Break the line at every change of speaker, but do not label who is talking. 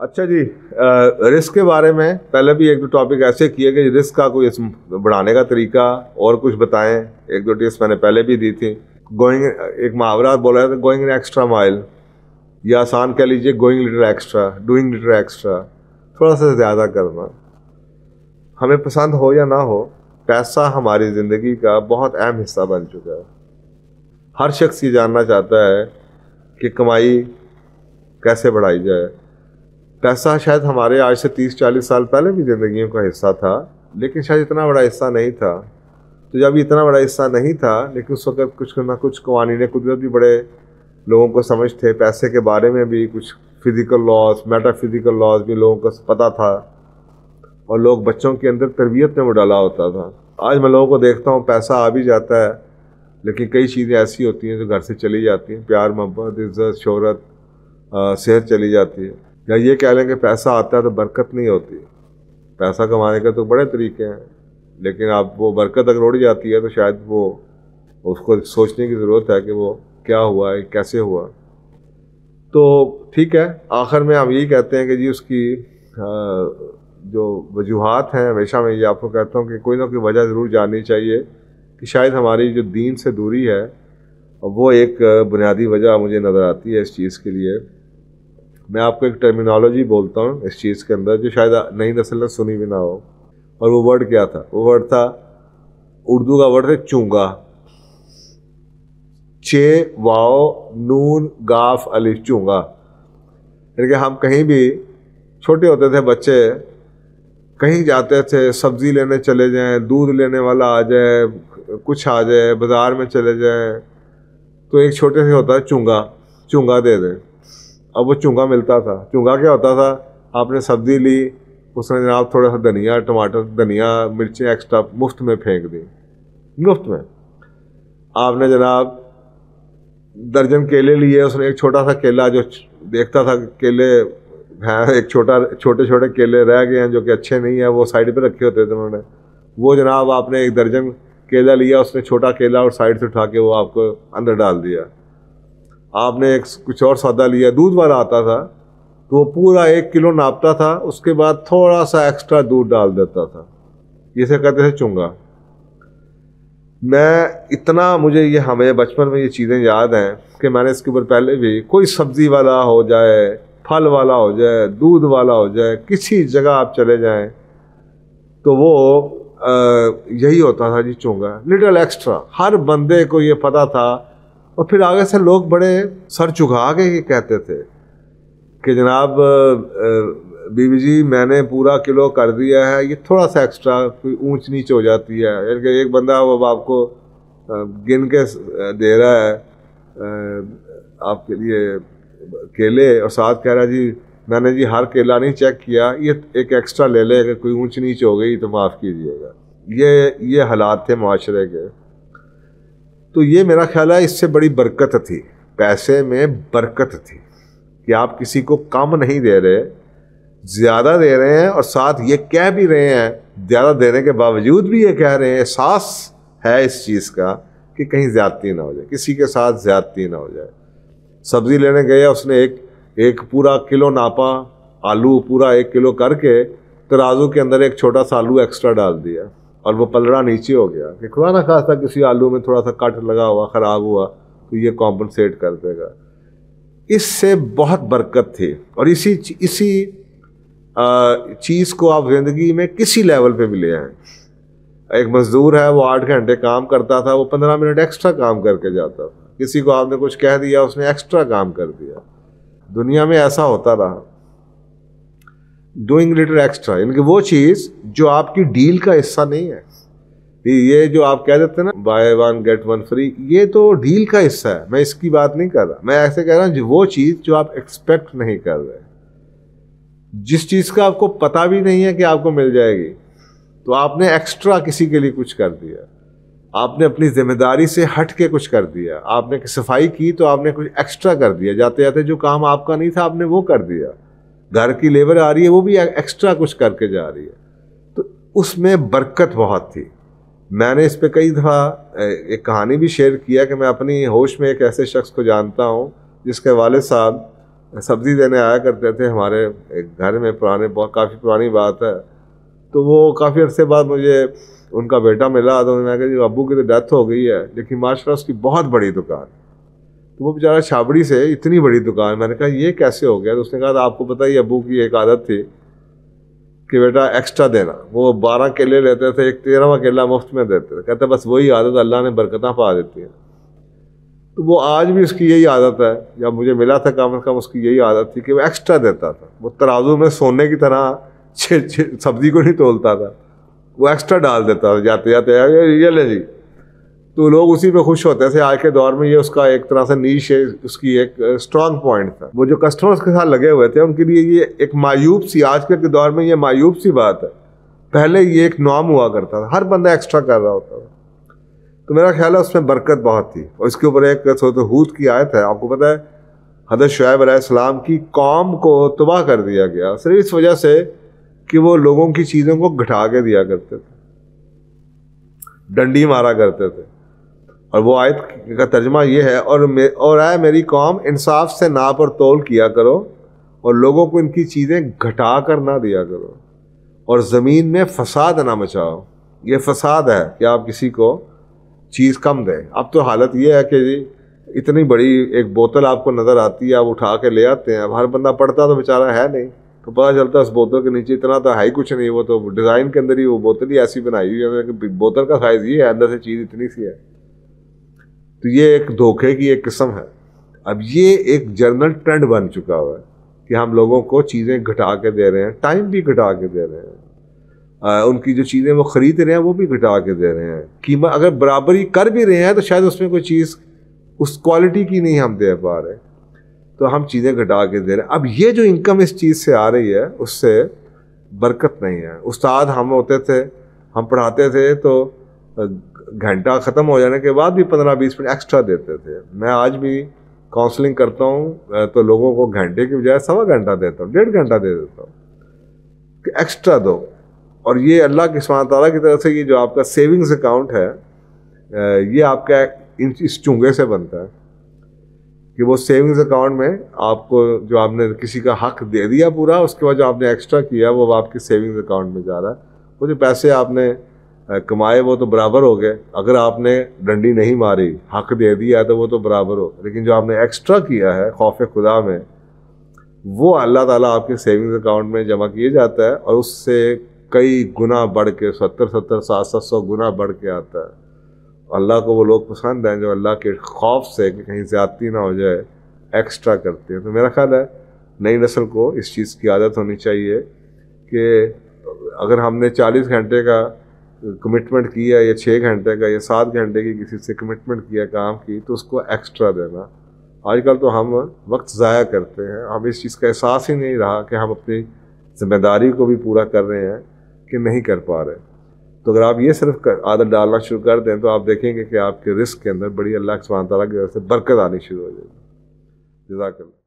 اچھا جی، رسک کے بارے میں پہلے بھی ایک دو ٹاپک ایسے کیے کہ رسک کا کوئی بڑھانے کا طریقہ اور کچھ بتائیں. ایک دو ٹپس میں نے پہلے بھی دی تھی. گوئنگ، ایک محاورہ بولا ہے گوئنگ ایکسٹرا مائل، یا آسان کہہ لیجیے going little extra, doing little extra, تھوڑا سا زیادہ کرنا. ہمیں پسند ہو یا نہ ہو، پیسہ ہماری زندگی کا بہت اہم حصہ بن چکا ہے. ہر شخص یہ جاننا چاہتا ہے کہ کمائی کیسے بڑھائی جائے. پیسہ شاید ہمارے آج سے 30-40 سال پہلے بھی زندگیوں کا حصہ تھا، لیکن شاید اتنا بڑا حصہ نہیں تھا. تو جب اتنا بڑا حصہ نہیں تھا، لیکن اس وقت کچھ نہ کچھ قوانین قدرت بھی بڑے لوگوں کو سمجھ تھے. پیسے کے بارے میں بھی کچھ physical laws, meta physical laws بھی لوگوں کو پتہ تھا، اور لوگ بچوں کے اندر تربیت میں وہ ڈالا ہوتا تھا. آج میں لوگوں کو دیکھتا ہوں پیسہ آ بھی جاتا ہے، لیکن کئی چیزیں ایسی ہوتی ہیں جو گھر سے چلی جاتی ہیں. پیار، محبت، عزت، شہرت، صحت چلی جاتی ہے. یا یہ کہہ لیں کہ پیسہ آتا ہے تو برکت نہیں ہوتی. پیسہ کمانے کے تو بڑے طریقے ہیں، لیکن آپ وہ برکت اگر اڑ جاتی ہے تو شاید وہ اس کو سوچنے کی ضرورت ہے کہ وہ کیا ہوا ہے، کیسے ہوا. تو ٹھیک ہے، آخر میں ہم یہی کہتے ہیں کہ جی اس کی جو وجوہات ہیں، ہمیشہ میں یہ آپ کو کہتا ہوں کہ کوئی نہ کوئی وجہ ضرور جاننی چاہیے. کہ شاید ہماری جو دین سے دوری ہے وہ ایک بنیادی وجہ مجھے نظر آتی ہے اس چیز کے لیے. میں آپ کو ایک ٹرمینالوجی بولتا ہوں اس چیز کے اندر جو شاید نئی نسل نے سنی بھی نہ ہو. اور وہ ورڈ کیا تھا؟ وہ ورڈ تھا، اردو کا ورڈ ہے چونگا. چے واؤ نون گاف الف، چونگا. یعنی کہ ہم کہیں بھی چھوٹے ہوتے تھے بچے، کہیں جاتے تھے، سبزی لینے چلے جائیں، دودھ لینے والا آ جائے، کچھ آ جائے، بازار میں چلے جائیں، تو ایک چھوٹے سے ہوتا ہے چونگا، چونگا دے دیں. اب وہ چونگا ملتا تھا. چونگا کیا ہوتا تھا؟ آپ نے سبزی لی، اس نے جناب تھوڑا سا دھنیا، ٹماٹر، دھنیا، مرچیں ایکسٹرا مفت میں پھینک دی. مفت میں. آپ نے جناب درجن کیلے لیے، اس نے ایک چھوٹا سا کیلا جو دیکھتا تھا کیلے ہیں، ایک چھوٹے چھوٹے کیلے رہ گئے ہیں جو کہ اچھے نہیں ہیں، وہ سائڈ پہ رکھے ہوتے تھے انہوں نے. وہ جناب آپ نے ایک درجن کیلا لیا، اس نے چھوٹا کیلا اور سائڈ سے اٹھا کے وہ آپ کو اندر ڈال دیا. آپ نے ایک کچھ اور سودا لیا، دودھ والا آتا تھا تو وہ پورا 1 کلو ناپتا تھا، اس کے بعد تھوڑا سا ایکسٹرا دودھ ڈال دیتا تھا. یہ سے کہتے تھے چونگا. مجھے یہ ہمیں بچپن میں یہ چیزیں یاد ہیں کہ میں نے اس کے اوپر پہلے بھی، کوئی سبزی والا ہو جائے، پھل والا ہو جائے، دودھ والا ہو جائے، کسی جگہ آپ چلے جائیں تو وہ یہی ہوتا تھا جی چونگا، لٹل ایکسٹرا. ہر بندے کو یہ پتہ تھا. اور پھر آگے سے لوگ بڑے سر چکھا کے یہ کہتے تھے کہ جناب بی جی میں نے پورا کلو کر دیا ہے، یہ تھوڑا سا ایکسٹرا کوئی اونچ نیچ ہو جاتی ہے. یعنی کہ ایک بندہ وہ آپ کو گن کے دے رہا ہے آپ کے لیے کیلے، اور ساتھ کہہ رہا ہے جی میں نے جی ہر کیلا نہیں چیک کیا، یہ ایک ایکسٹرا لے لے، کہ کوئی اونچ نیچ ہو گئی تو معاف کیجیے گا. یہ حالات تھے معاشرے کے. تو یہ میرا خیال ہے اس سے بڑی برکت تھی، پیسے میں برکت تھی کہ آپ کسی کو کم نہیں دے رہے، زیادہ دے رہے ہیں، اور ساتھ یہ کہہ بھی رہے ہیں، زیادہ دینے کے باوجود بھی یہ کہہ رہے ہیں، احساس ہے اس چیز کا کہ کہیں زیادتی نہ ہو جائے، کسی کے ساتھ زیادتی نہ ہو جائے. سبزی لینے گیا، اس نے ایک پورا کلو ناپا، آلو پورا 1 کلو کر کے ترازو کے اندر ایک چھوٹا سا آلو ایکسٹرا ڈال دیا، اور وہ پلڑا نیچے ہو گیا کہ خدا نہ خواستہ کسی آلو میں تھوڑا سا کٹ لگا ہوا، خراب ہوا، تو یہ کمپنسیٹ کر دے گا. اس سے بہت برکت تھی. اور اسی چیز کو آپ زندگی میں کسی لیول پہ بھی لے آئیں. ایک مزدور ہے، وہ 8 گھنٹے کام کرتا تھا، وہ 15 منٹ ایکسٹرا کام کر کے جاتا تھا. کسی کو آپ نے کچھ کہہ دیا، اس نے ایکسٹرا کام کر دیا. دنیا میں ایسا ہوتا رہا. ڈوئنگ لٹل ایکسٹرا، یعنی کہ وہ چیز جو آپ کی ڈیل کا حصہ نہیں ہے. یہ جو آپ کہہ دیتے ہیں نا بائی 1 گیٹ 1 فری، یہ تو ڈیل کا حصہ ہے. میں اس کی بات نہیں کر رہا، میں ایسے کہہ رہا ہوں وہ چیز جو آپ ایکسپیکٹ نہیں کر رہے، جس چیز کا آپ کو پتہ بھی نہیں ہے کہ آپ کو مل جائے گی، تو آپ نے ایکسٹرا کسی کے لیے کچھ کر دیا. آپ نے اپنی ذمہ داری سے ہٹ کے کچھ کر دیا. آپ نے صفائی کی تو آپ نے کچھ ایکسٹرا کر دیا. جاتے جاتے جو کام آپ کا نہیں تھا آپ نے وہ کر دیا. گھر کی لیبر آ رہی ہے، وہ بھی ایکسٹرا کچھ کر کے جا رہی ہے. تو اس میں برکت بہت تھی. میں نے اس پہ کئی دفعہ ایک کہانی بھی شیئر کیا کہ میں اپنی ہوش میں ایک ایسے شخص کو جانتا ہوں جس کے والد صاحب سبزی دینے آیا کرتے تھے ہمارے ایک گھر میں، کافی پرانی بات ہے. تو وہ کافی عرصے بعد مجھے ان کا بیٹا ملا، تو میں نے کہا جی ابو کی تو ڈیتھ ہو گئی ہے لیکن ماشاء اللہ اس کی بہت بڑی دکان. تو وہ بیچارہ چھابڑی سے اتنی بڑی دکان. میں نے کہا یہ کیسے ہو گیا؟ تو اس نے کہا آپ کو پتہ ہی ابو کی ایک عادت تھی کہ بیٹا ایکسٹرا دینا. وہ 12 کیلے لیتے تھے، ایک 13واں کیلا مفت میں دیتے تھے. کہتے بس وہی عادت اللہ نے برکتیں پا دیتی ہیں. تو وہ آج بھی اس کی یہی عادت ہے. جب مجھے ملا تھا کم از کم اس کی یہی عادت تھی کہ وہ ایکسٹرا دیتا تھا. وہ ترازو میں سونے کی طرح سبزی کو نہیں تولتا تھا، وہ ایکسٹرا ڈال دیتا تھا جاتے جاتے یہ لے جی. تو لوگ اسی پہ خوش ہوتے تھے. آج کے دور میں یہ اس کا ایک طرح سے نیش ہے، اس کی ایک اسٹرانگ پوائنٹ تھا. وہ جو کسٹمرز کے ساتھ لگے ہوئے تھے ان کے لیے یہ ایک معیوب سی، آج کے دور میں یہ معیوب سی بات ہے. پہلے یہ ایک نام ہوا کرتا تھا، ہر بندہ ایکسٹرا کر رہا ہوتا تھا. تو میرا خیال ہے اس میں برکت بہت تھی. اور اس کے اوپر ایک سورۃ ہود کی آیت ہے، آپ کو پتہ ہے حضرت شعیب علیہ السلام کی قوم کو تباہ کر دیا گیا صرف اس وجہ سے کہ وہ لوگوں کی چیزوں کو گھٹا کے دیا کرتے تھے، ڈنڈی مارا کرتے تھے. اور وہ آیت کا ترجمہ یہ ہے، اور اے میری قوم انصاف سے ناپ اور تول کیا کرو اور لوگوں کو ان کی چیزیں گھٹا کر نہ دیا کرو اور زمین میں فساد نہ مچاؤ. یہ فساد ہے کہ آپ کسی کو چیز کم دیں. اب تو حالت یہ ہے کہ جی اتنی بڑی ایک بوتل آپ کو نظر آتی ہے، آپ اٹھا کے لے آتے ہیں. اب ہر بندہ پڑھتا تو بیچارہ ہے نہیں، تو پتہ چلتا اس بوتل کے نیچے اتنا تو ہے ہی کچھ نہیں. وہ تو ڈیزائن کے اندر ہی وہ بوتل ہی ایسی بنائی ہوئی ہے کہ بوتل کا سائز یہ ہے، اندر سے چیز اتنی سی ہے. تو یہ ایک دھوکے کی ایک قسم ہے. اب یہ ایک جنرل ٹرینڈ بن چکا ہوا ہے کہ ہم لوگوں کو چیزیں گھٹا کے دے رہے ہیں، ٹائم بھی گھٹا کے دے رہے ہیں، ان کی جو چیزیں وہ خرید رہے ہیں وہ بھی گھٹا کے دے رہے ہیں. قیمت اگر برابری کر بھی رہے ہیں تو شاید اس میں کوئی چیز اس کوالٹی کی نہیں ہم دے پا رہے، تو ہم چیزیں گھٹا کے دے رہے ہیں. اب یہ جو انکم اس چیز سے آ رہی ہے اس سے برکت نہیں ہے. استاد ہم ہوتے تھے، ہم پڑھاتے تھے تو گھنٹہ ختم ہو جانے کے بعد بھی 15-20 منٹ ایکسٹرا دیتے تھے. میں آج بھی کاؤنسلنگ کرتا ہوں تو لوگوں کو گھنٹے کی بجائے 1.25 گھنٹہ دیتا ہوں، 1.5 گھنٹہ دے دیتا ہوں کہ ایکسٹرا دو. اور یہ اللہ کے سبحانہ تعالیٰ کی طرف سے یہ جو آپ کا سیونگز اکاؤنٹ ہے یہ آپ کا اس چونگے سے بنتا ہے کہ وہ سیونگز اکاؤنٹ میں آپ کو جو آپ نے کسی کا حق دے دیا پورا، اس کے بعد جو آپ نے ایکسٹرا کیا وہ آپ کے سیونگز اکاؤنٹ میں جا رہا ہے. وہ جو پیسے آپ نے کمائے وہ تو برابر ہو گئے. اگر آپ نے ڈنڈی نہیں ماری، حق دے دیا تو وہ تو برابر ہو، لیکن جو آپ نے ایکسٹرا کیا ہے خوف خدا میں، وہ اللہ تعالیٰ آپ کے سیونگز اکاؤنٹ میں جمع کیے جاتا ہے اور اس سے کئی گنا بڑھ کے 70-70-700 گنا بڑھ کے آتا ہے. اللہ کو وہ لوگ پسند ہیں جو اللہ کے خوف سے کہ کہیں زیادتی نہ ہو جائے ایکسٹرا کرتے ہیں. تو میرا خیال ہے نئی نسل کو اس چیز کی عادت ہونی چاہیے کہ اگر ہم نے 40 گھنٹے کا کمٹمنٹ کیا یا 6 گھنٹے کا یا 7 گھنٹے کی کسی سے کمٹمنٹ کیا کام کی تو اس کو ایکسٹرا دینا. آج کل تو ہم وقت ضائع کرتے ہیں، ہم اس چیز کا احساس ہی نہیں رہا کہ ہم اپنی ذمہ داری کو بھی پورا کر رہے ہیں کہ نہیں کر پا رہے. تو اگر آپ یہ صرف عادت ڈالنا شروع کر دیں تو آپ دیکھیں گے کہ آپ کے رزق کے اندر بڑی اللہ سبحانہ تعالیٰ کی طرف سے برکت آنی شروع ہو جائے گی. جزاک اللہ.